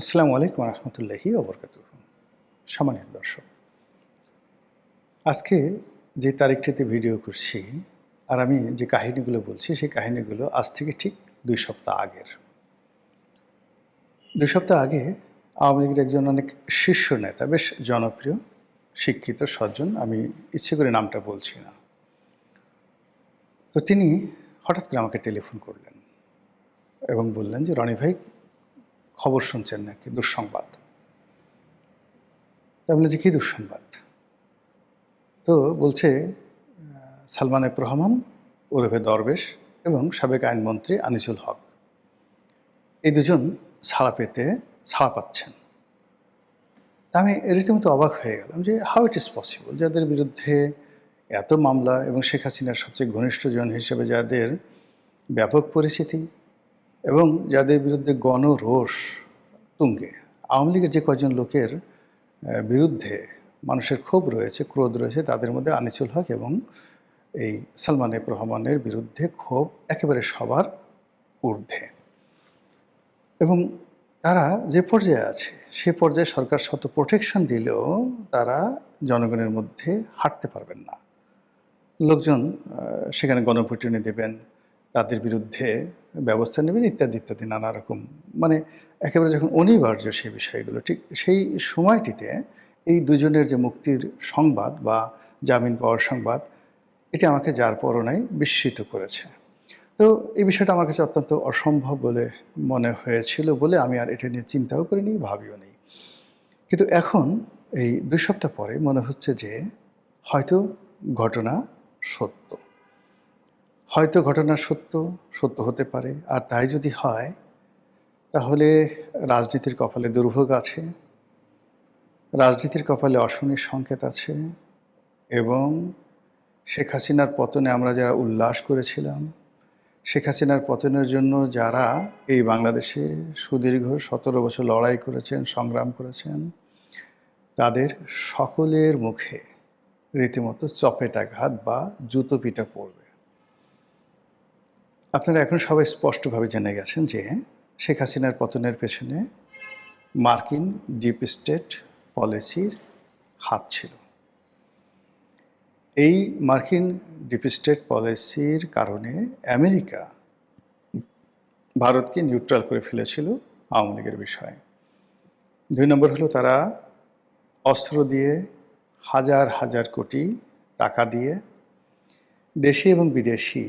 আসসালামু আলাইকুম রহমতুল্লাহি ওবরকাতুহু। সম্মানিত দর্শক, আজকে যে তারিখটিতে ভিডিও করছি আর আমি যে কাহিনীগুলো বলছি সেই কাহিনীগুলো আজ থেকে ঠিক ২ সপ্তাহ আগের। ২ সপ্তাহ আগে আওয়ামী লীগের একজন অনেক শীর্ষ নেতা, বেশ জনপ্রিয়, শিক্ষিত, সজ্জন, আমি ইচ্ছে করে নামটা বলছি না। তো তিনি হঠাৎ করে আমাকে টেলিফোন করলেন এবং বললেন যে, "রনি ভাই, খবর শুনছেন নাকি? দুঃসংবাদ।" তা আমি বললাম যে, "কী দুঃসংবাদ?" তো বলছে, সালমান এফ রহমান ওরফে দরবেশ এবং সাবেক আইনমন্ত্রী আনিসুল হক, এই দুজন ছাড়া পাচ্ছেন। তা আমি রীতিমতো অবাক হয়ে গেলাম যে হাউ ইট ইজ পসিবল, যাদের বিরুদ্ধে এত মামলা এবং শেখ হাসিনার সবচেয়ে ঘনিষ্ঠজন হিসেবে যাদের ব্যাপক পরিচিতি এবং যাদের বিরুদ্ধে গণরোষ তুঙ্গে, আওয়ামী লীগের যে কয়জন লোকের বিরুদ্ধে মানুষের ক্ষোভ রয়েছে, ক্রোধ রয়েছে, তাদের মধ্যে আনিসুল হক এবং এই সালমান এফ রহমানের বিরুদ্ধে ক্ষোভ একেবারে সবার ঊর্ধ্বে। এবং তারা যে পর্যায়ে আছে সে পর্যায়ে সরকার শত প্রোটেকশন দিলেও তারা জনগণের মধ্যে হাঁটতে পারবেন না। লোকজন সেখানে গণপিটুনি দেবেন, তাদের বিরুদ্ধে ব্যবস্থা নেবেন, ইত্যাদি ইত্যাদি নানা রকম, মানে একেবারে যখন অনিবার্য সেই বিষয়গুলো, ঠিক সেই সময়টিতে এই দুজনের যে মুক্তির সংবাদ বা জামিন পাওয়ার সংবাদ, এটি আমাকে যার পরনাই বিস্মিত করেছে। তো এই বিষয়টা আমার কাছে অত্যন্ত অসম্ভব বলে মনে হয়েছিল বলে আমি আর এটা নিয়ে চিন্তাও করিনি, ভাবিও নি। কিন্তু এখন এই ২ সপ্তাহ পরে মনে হচ্ছে যে হয়তো ঘটনা সত্য। হয়তো ঘটনা সত্য, সত্য হতে পারে। আর তাই যদি হয়, তাহলে রাজনীতির কপালে দুর্ভোগ আছে, রাজনীতির কপালে অশনির সংকেত আছে এবং শেখ হাসিনার পতনে আমরা যারা উল্লাস করেছিলাম, শেখ হাসিনার পতনের জন্য যারা এই বাংলাদেশে সুদীর্ঘ ১৭ বছর লড়াই করেছেন, সংগ্রাম করেছেন, তাদের সকলের মুখে রীতিমতো চপেটাঘাত বা জুতো পিটা পড়বে। আপনারা এখন সবাই স্পষ্টভাবে জেনে গেছেন যে শেখ হাসিনার পতনের পেছনে মার্কিন ডিপ স্টেট পলিসির হাত ছিল। এই মার্কিন ডিপ স্টেট পলিসির কারণে আমেরিকা ভারতকে নিউট্রাল করে ফেলেছিল আওয়ামী লীগের বিষয়ে। ২ নম্বর হলো, তারা অস্ত্র দিয়ে, হাজার হাজার কোটি টাকা দিয়ে, দেশি এবং বিদেশি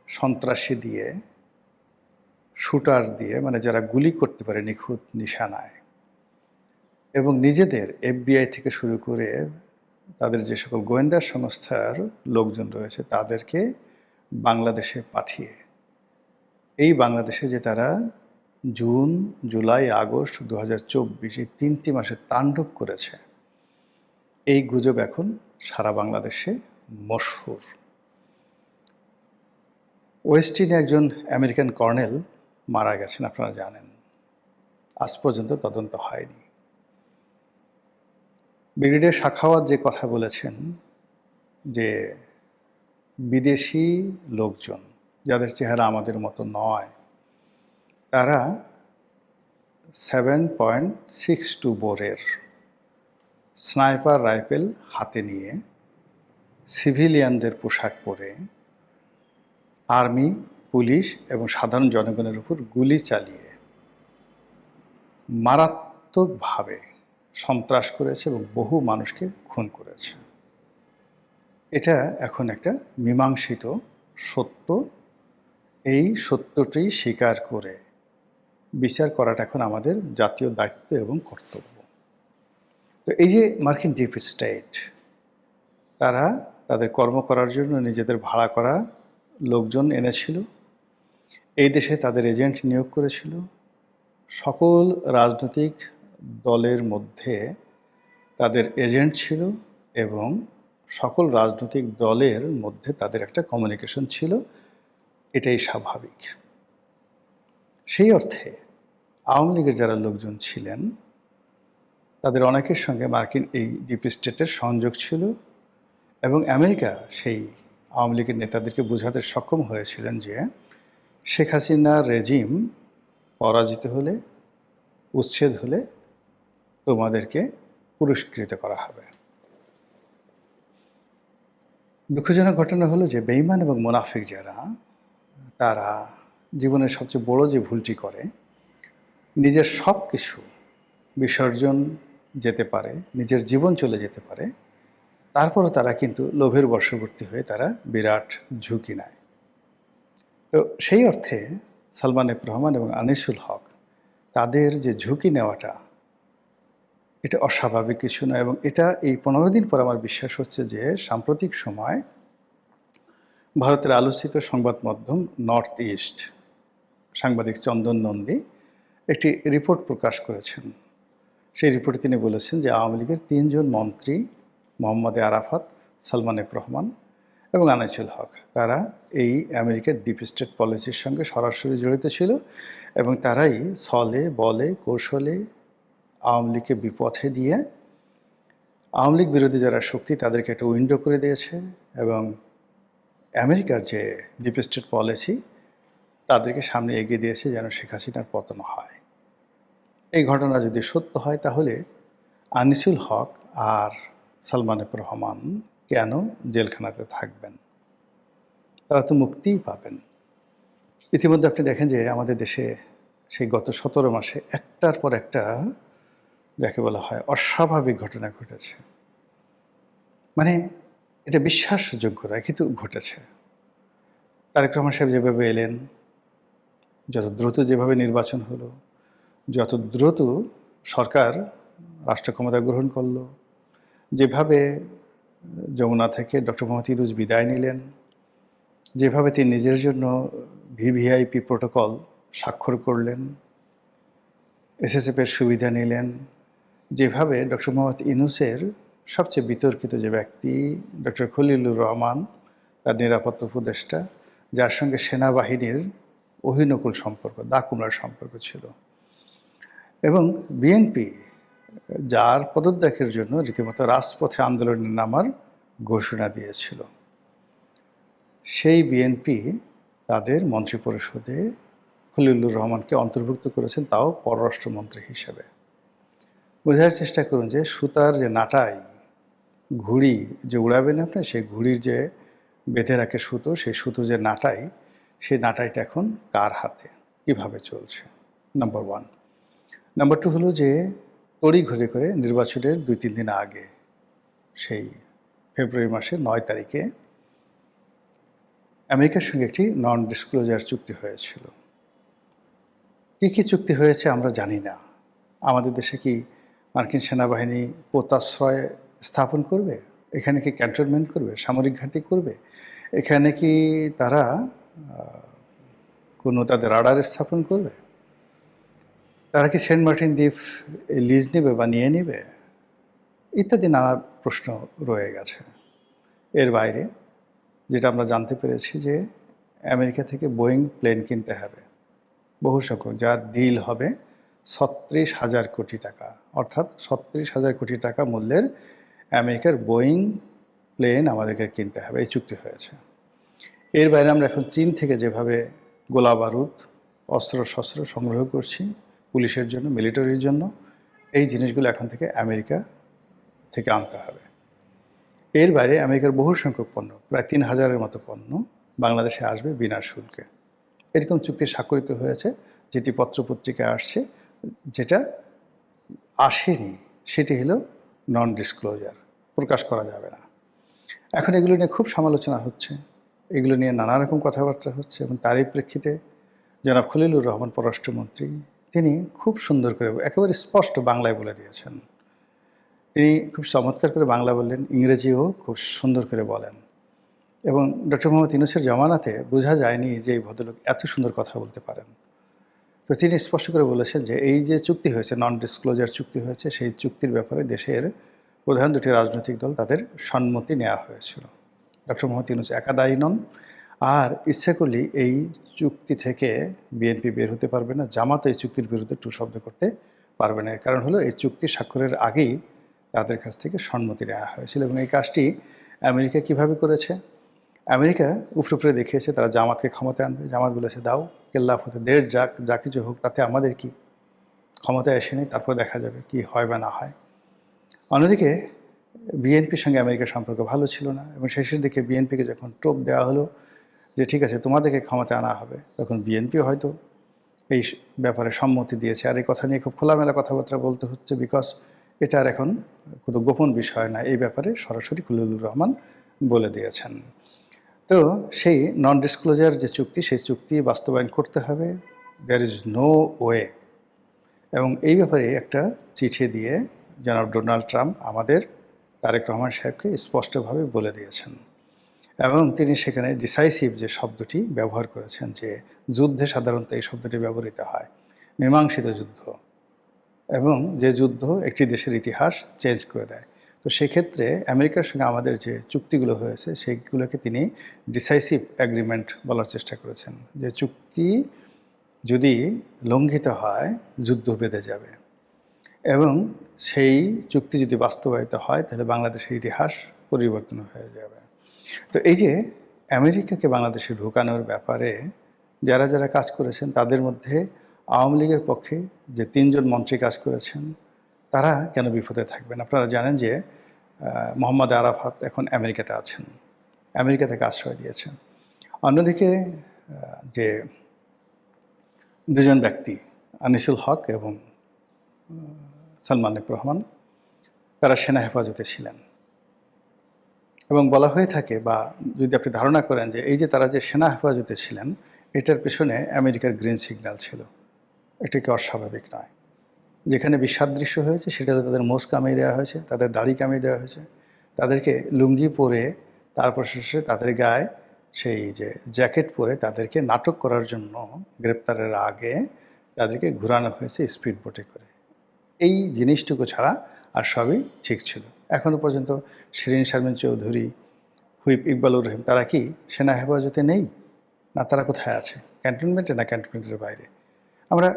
সন্ত্রাসী দিয়ে, শুটার দিয়ে, মানে যারা গুলি করতে পারে নিখুঁত নিশানায়, এবং নিজেদের FBI থেকে শুরু করে তাদের যে সকল গোয়েন্দা সংস্থার লোকজন রয়েছে তাদেরকে বাংলাদেশে পাঠিয়ে এই বাংলাদেশে যে তারা জুন, জুলাই, আগস্ট ২০২৪ এই ৩টি মাসে তাণ্ডব করেছে, এই গুজব এখন সারা বাংলাদেশে মশহুর। ওয়েস্টিনে একজন আমেরিকান কর্নেল মারা গেছেন, আপনারা জানেন। আজ পর্যন্ত তদন্ত হয়নি। ব্রিগেডিয়ার সাখাওয়াত যে কথা বলেছেন যে বিদেশি লোকজন, যাদের চেহারা আমাদের মতো নয়, তারা 7.62 বোরের স্নাইপার রাইফেল হাতে নিয়ে সিভিলিয়ানদের পোশাক পরে আর্মি, পুলিশ এবং সাধারণ জনগণের উপর গুলি চালিয়ে মারাত্মকভাবে সন্ত্রাস করেছে এবং বহু মানুষকে খুন করেছে। এটা এখন একটা মীমাংসিত সত্য। এই সত্যটি স্বীকার করে বিচার করাটা এখন আমাদের জাতীয় দায়িত্ব এবং কর্তব্য। তো এই যে মার্কিন ডিপ স্টেট, তারা তাদের কর্ম করার জন্য নিজেদের ভাড়া করা লোকজন এনেছিল, এই দেশে তাদের এজেন্ট নিয়োগ করেছিল, সকল রাজনৈতিক দলের মধ্যে তাদের এজেন্ট ছিল এবং সকল রাজনৈতিক দলের মধ্যে তাদের একটা কমিউনিকেশন ছিল। এটাই স্বাভাবিক। সেই অর্থে আওয়ামী লীগের যারা লোকজন ছিলেন তাদের অনেকের সঙ্গে মার্কিন এই ডিপ স্টেটের সংযোগ ছিল এবং আমেরিকা সেই আওয়ামী লীগের নেতাদেরকে বোঝাতে সক্ষম হয়েছিলেন যে শেখ হাসিনার রেজিম পরাজিত হলে উচ্ছেদ হলে তোমাদেরকে পুরস্কৃত করা হবে। দুঃখজনক ঘটনা হলো যে বেঈমান এবং মুনাফিক যারা, তারা জীবনের সবচেয়ে বড় যে ভুলটি করে, নিজের সব কিছু বিসর্জন যেতে পারে, নিজের জীবন চলে যেতে পারে, তারপরও তারা কিন্তু লোভের বশবর্তী হয়ে তারা বিরাট ঝুঁকি নেয়। তো সেই অর্থে সালমান এফ রহমান এবং আনিসুল হক তাদের যে ঝুঁকি নেওয়াটা, এটা অস্বাভাবিক কিছু নয়। এবং এটা এই 15 দিন পর আমার বিশ্বাস হচ্ছে যে সাম্প্রতিক সময় ভারতের আলোচিত সংবাদ মাধ্যম নর্থ ইস্ট সাংবাদিক চন্দন নন্দী একটি রিপোর্ট প্রকাশ করেছেন। সেই রিপোর্টে তিনি বলেছেন যে আওয়ামী লীগের 3 জন মন্ত্রী মোহাম্মদ আরাফাত, সালমান এফ রহমান এবং আনিসুল হক, তারা এই আমেরিকার ডিপ স্টেট পলিসির সঙ্গে সরাসরি জড়িত ছিল এবং তারাই ছলে বলে কৌশলে আওয়ামী লীগকে বিপথে দিয়ে আওয়ামী লীগ বিরোধী যারা শক্তি তাদেরকে একটা উইন্ডো করে দিয়েছে এবং আমেরিকার যে ডিপ স্টেট পলিসি তাদেরকে সামনে এগিয়ে দিয়েছে যেন শেখ হাসিনার পতন হয়। এই ঘটনা যদি সত্য হয় তাহলে আনিসুল হক আর সালমান এফ রহমান কেন জেলখানাতে থাকবেন? তারা তো মুক্তিই পাবেন। ইতিমধ্যে আপনি দেখেন যে আমাদের দেশে সেই গত 17 মাসে একটার পর একটা যাকে বলা হয় অস্বাভাবিক ঘটনা ঘটেছে। মানে এটা বিশ্বাসযোগ্য নয়, কিন্তু ঘটেছে। তারেক রহমান সাহেব যেভাবে এলেন, যত দ্রুত যেভাবে নির্বাচন হলো, যত দ্রুত সরকার রাষ্ট্র ক্ষমতা গ্রহণ করলো, যেভাবে যমুনা থেকে ডক্টর মোহাম্মদ ইউনূস বিদায় নিলেন, যেভাবে তিনি নিজের জন্য ভিভিআইপি প্রোটোকল স্বাক্ষর করলেন, এসএসএফের সুবিধা নিলেন, যেভাবে ডক্টর মোহাম্মদ ইউনূসের সবচেয়ে বিতর্কিত যে ব্যক্তি ডক্টর খলিলুর রহমান, তার নিরাপত্তা উপদেষ্টা, যার সঙ্গে সেনাবাহিনীর অহিনকুল সম্পর্ক, দাকুমরার সম্পর্ক ছিল, এবং বিএনপি যার পদত্যাগের জন্য রীতিমতো রাজপথে আন্দোলনে নামার ঘোষণা দিয়েছিল, সেই বিএনপি তাদের মন্ত্রিপরিষদে খলিলুর রহমানকে অন্তর্ভুক্ত করেছেন, তাও পররাষ্ট্রমন্ত্রী হিসেবে। বোঝার চেষ্টা করুন যে সুতার যে নাটাই, ঘুড়ি যে উড়াবেন আপনি, সেই ঘুড়ির যে বেঁধে রাখে সুতো, সেই সুতো যে নাটাই, সেই নাটাইটা এখন কার হাতে, কিভাবে চলছে? নাম্বার 1। নাম্বার 2 হলো যে তড়িঘড়ি করে নির্বাচনের 2-3 দিন আগে, সেই ফেব্রুয়ারি মাসের 9 তারিখে আমেরিকার সঙ্গে একটি নন ডিসক্লোজার চুক্তি হয়েছিল। কী চুক্তি হয়েছে আমরা জানি না। আমাদের দেশে কি মার্কিন সেনাবাহিনী পোতাশ্রয় স্থাপন করবে? এখানে কি ক্যান্টনমেন্ট করবে? সামরিক ঘাঁটি করবে? এখানে কি তারা কোনো তাদের রাডার স্থাপন করবে? তারা কি সেন্ট মার্টিন দ্বীপ লিজ নেবে বা নিয়ে নেবে? ইত্যাদি নানা প্রশ্ন রয়ে গেছে। এর বাইরে যেটা আমরা জানতে পেরেছি যে আমেরিকা থেকে বোয়িং প্লেন কিনতে হবে বহু সংখ্যক, যার ডিল হবে 36,000 কোটি টাকা, অর্থাৎ 36,000 কোটি টাকা মূল্যের আমেরিকার বোয়িং প্লেন আমাদেরকে কিনতে হবে, এই চুক্তি হয়েছে। এর বাইরে আমরা এখন চীন থেকে যেভাবে গোলা বারুদ, অস্ত্রশস্ত্র সংগ্রহ করছি পুলিশের জন্য, মিলিটারির জন্য, এই জিনিসগুলো এখন থেকে আমেরিকা থেকে আনতে হবে। এর বাইরে আমেরিকার বহু সংখ্যক পণ্য, প্রায় 3,000-এর মতো পণ্য বাংলাদেশে আসবে বিনা শুল্কে। এরকম চুক্তি স্বাক্ষরিত হয়েছে, যেটি পত্রপত্রিকায় আসছে। যেটা আসেনি সেটি হলো নন ডিসক্লোজার, প্রকাশ করা যাবে না। এখন এগুলো নিয়ে খুব সমালোচনা হচ্ছে, এগুলো নিয়ে নানা রকম কথাবার্তা হচ্ছে, এবং তারই প্রেক্ষিতে জনাব খলিলুর রহমান পররাষ্ট্রমন্ত্রী, তিনি খুব সুন্দর করে একেবারে স্পষ্ট বাংলায় বলে দিয়েছেন। তিনি খুব চমৎকার করে বাংলা বললেন, ইংরেজিও খুব সুন্দর করে বলেন, এবং ডক্টর মোহাম্মদ ইউনূসের জামানাতে বোঝা যায়নি যে এই ভদ্রলোক এত সুন্দর কথা বলতে পারেন। তো তিনি স্পষ্ট করে বলেছেন যে এই যে চুক্তি হয়েছে, নন ডিসক্লোজার চুক্তি হয়েছে, সেই চুক্তির ব্যাপারে দেশের প্রধান দুটি রাজনৈতিক দল তাদের সম্মতি নেওয়া হয়েছিল। ডক্টর মোহাম্মদ ইউনূস একা দায়ী নন, আর ইচ্ছা করলেই এই চুক্তি থেকে বিএনপি বের হতে পারবে না, জামাত এই চুক্তির বিরুদ্ধে টু শব্দ করতে পারবে না। এর কারণ হলো এই চুক্তি স্বাক্ষরের আগেই তাদের কাছ থেকে সম্মতি নেওয়া হয়েছিল। এবং এই কাজটি আমেরিকা কিভাবে করেছে? আমেরিকা উপরে দেখিয়েছে তারা জামাতকে ক্ষমতায় আনবে। জামাত বলেছে দাও, কেল্লা ফতে দেড় যাক, যা কিছু হোক তাতে আমাদের কি? ক্ষমতায় এসেনি, তারপর দেখা যাবে কি হয় বা না হয়। অন্যদিকে বিএনপির সঙ্গে আমেরিকার সম্পর্ক ভালো ছিল না, এবং শেষের দিকে বিএনপিকে যখন টোপ দেওয়া হলো যে ঠিক আছে তোমাদেরকে ক্ষমতায় আনা হবে, তখন বিএনপিও হয়তো এই ব্যাপারে সম্মতি দিয়েছে। আর এই কথা নিয়ে খুব খোলামেলা কথাবার্তা বলতে হচ্ছে, বিকজ এটা আর এখন কোনো গোপন বিষয় না, এই ব্যাপারে সরাসরি খলিলুর রহমান বলে দিয়েছেন। তো সেই নন ডিসক্লোজার যে চুক্তি, সেই চুক্তি বাস্তবায়ন করতে হবে, দেয়ার ইজ নো ওয়ে। এবং এই ব্যাপারে একটা চিঠি দিয়ে জনাব ডোনাল্ড ট্রাম্প আমাদের তারেক রহমান সাহেবকে স্পষ্টভাবে বলে দিয়েছেন, এবং তিনি সেখানে ডিসাইসিভ যে শব্দটি ব্যবহার করেছেন, যে যুদ্ধে সাধারণত এই শব্দটি ব্যবহৃত হয়, মীমাংসিত যুদ্ধ, এবং যে যুদ্ধ একটি দেশের ইতিহাস চেঞ্জ করে দেয়। তো সেক্ষেত্রে আমেরিকার সঙ্গে আমাদের যে চুক্তিগুলো হয়েছে সেইগুলোকে তিনি ডিসাইসিভ অ্যাগ্রিমেন্ট বলার চেষ্টা করেছেন, যে চুক্তি যদি লঙ্ঘিত হয় যুদ্ধ বেঁধে যাবে, এবং সেই চুক্তি যদি বাস্তবায়িত হয় তাহলে বাংলাদেশের ইতিহাস পরিবর্তন হয়ে যাবে। তো এই যে আমেরিকাকে বাংলাদেশে ঢোকানোর ব্যাপারে যারা যারা কাজ করেছেন, তাদের মধ্যে আওয়ামী লীগের পক্ষে যে ৩ জন মন্ত্রী কাজ করেছেন, তারা কেন বিপদে থাকবেন? আপনারা জানেন যে মোহাম্মদ আরাফাত এখন আমেরিকাতে আছেন, আমেরিকা থেকে আশ্রয় দিয়েছেন। অন্যদিকে যে দুজন ব্যক্তি, আনিসুল হক এবং সালমান এফ রহমান, তারা সেনা হেফাজতে ছিলেন, এবং বলা হয়ে থাকে, বা যদি আপনি ধারণা করেন যে এই যে তারা যে সেনা হেফাজতে ছিলেন, এটার পেছনে আমেরিকার গ্রিন সিগন্যাল ছিল, এটা কি অস্বাভাবিক নয়। যেখানে বিসাদৃশ্য হয়েছে সেটা হলো তাদের মোষ কামিয়ে দেওয়া হয়েছে, তাদের দাড়ি কামিয়ে দেওয়া হয়েছে, তাদেরকে লুঙ্গি পরে তারপর শেষে তাদের গায়ে সেই যে জ্যাকেট পরে তাদেরকে নাটক করার জন্য গ্রেপ্তারের আগে তাদেরকে ঘোরানো হয়েছে স্পিড বোটে করে। এই জিনিসটুকু ছাড়া আর সবই ঠিক ছিল। এখনও পর্যন্ত শিরিন শারমিন চৌধুরী, হুইপ ইকবালুর রহিম, তারা কি সেনা হেফাজতে নেই? না, তারা কোথায় আছে? ক্যান্টনমেন্টে না ক্যান্টনমেন্টের বাইরে? আমরা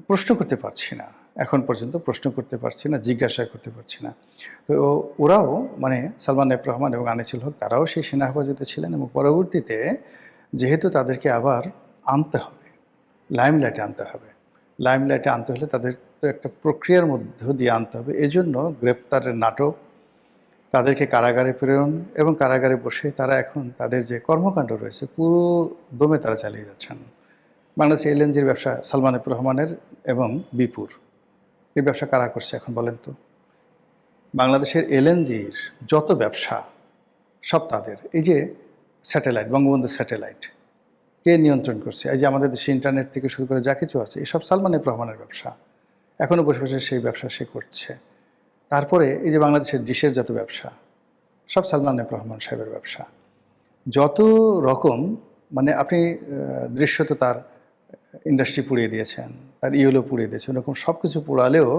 প্রশ্ন করতে পারছি না, এখন পর্যন্ত প্রশ্ন করতে পারছি না, জিজ্ঞাসা করতে পারছি না। তো ওরাও মানে সালমান এফ রহমান এবং আনিসুল হক, তারাও সেই সেনা হেফাজতে ছিলেন, এবং পরবর্তীতে যেহেতু তাদেরকে আবার আনতে হবে, লাইমলাইটে আনতে হবে, লাইমলাইটে আনতে হলে তাদের তো একটা প্রক্রিয়ার মধ্য দিয়ে আনতে হবে, এজন্য গ্রেপ্তারের নাটক, তাদেরকে কারাগারে প্রেরণ, এবং কারাগারে বসে তারা এখন তাদের যে কর্মকাণ্ড রয়েছে পুরো দমে তারা চালিয়ে যাচ্ছেন। বাংলাদেশে এলএনজির ব্যবসা সালমান এফ রহমানের এবং বিপুর, এই ব্যবসা কারা করছে এখন বলেন তো? বাংলাদেশের এলএনজির যত ব্যবসা সব তাদের। এই যে স্যাটেলাইট, বঙ্গবন্ধু স্যাটেলাইট কে নিয়ন্ত্রণ করছে? এই যে আমাদের দেশে ইন্টারনেট থেকে শুরু করে যা কিছু আছে, এসব সালমান এফ রহমানের ব্যবসা। এখনও বসে বসে সেই ব্যবসা সে করছে। তারপরে এই যে বাংলাদেশের ডিশের যত ব্যবসা, সব সালমান এফ রহমান সাহেবের ব্যবসা। যত রকম মানে আপনি দৃশ্যত তার ইন্ডাস্ট্রি পুড়িয়ে দিয়েছেন, তার ইয়েলো পুড়িয়ে দিয়েছেন, এরকম সব কিছু পোড়ালেও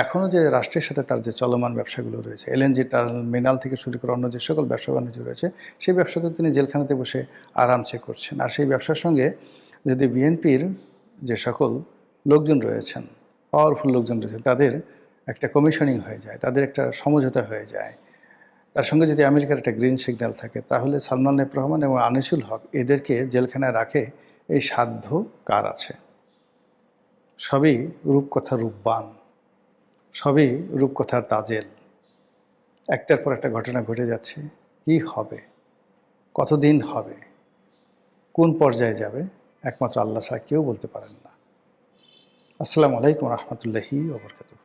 এখনও যে রাষ্ট্রের সাথে তার যে চলমান ব্যবসাগুলো রয়েছে, এলএনজি টার্মিনাল থেকে শুরু করে অন্য যে সকল ব্যবসা বাণিজ্য রয়েছে, সেই ব্যবসা তো তিনি জেলখানাতে বসে আরামসে করছেন। আর সেই ব্যবসার সঙ্গে যদি বিএনপির যে সকল লোকজন রয়েছেন, পাওয়ারফুল লোকজন রয়েছেন, তাদের একটা কমিশনিং হয়ে যায়, তাদের একটা সমঝোতা হয়ে যায়, তার সঙ্গে যদি আমেরিকার একটা গ্রিন সিগন্যাল থাকে, তাহলে সালমান এফ রহমান এবং আনিসুল হক এদেরকে জেলখানায় রাখে এই সাধ্য কার আছে? সবই রূপকথা রূপবান, সবই রূপকথার তাজেল। একটার পর একটা ঘটনা ঘটে যাচ্ছে। কি হবে, কতদিন হবে, কোন পর্যায়ে যাবে, একমাত্র আল্লাহ ছাড়া কেউ বলতে পারেন না। আসসালামু আলাইকুম রহমতুল্লাহি ওয়া বারাকাতুহু।